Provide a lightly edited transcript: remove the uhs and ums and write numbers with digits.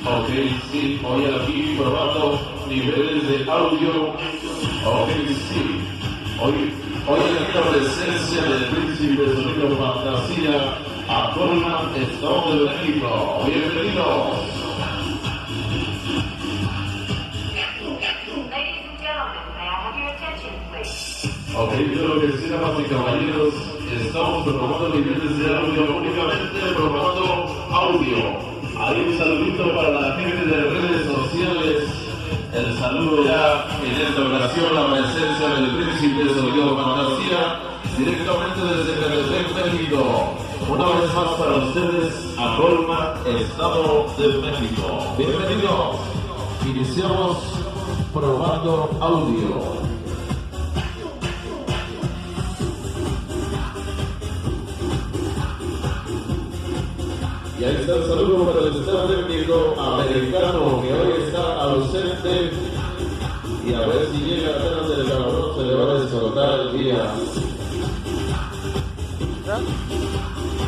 Ok, sí, hoy aquí probando niveles de audio. Ok, sí. Hoy aquí la presencia del príncipe de sonido fantasía, a Colman, Estado de México. Bienvenidos. Ladies and gentlemen, may I have your attention, please? Ok, yo lo que decía, damas y caballeros, estamos probando niveles de audio, únicamente probando audio. Hay un saludito para la gente de redes sociales. El saludo ya en esta oración, la presencia del príncipe de sonido fantasía, directamente desde Catepec, México. Una vez más para ustedes, a Colma, Estado de México. Bienvenidos. Iniciamos probando audio. Y ahí está el saludo para el estado técnico americano que hoy está ausente. Y a ver si llega apenas el cabrón, se le va a descontar el día.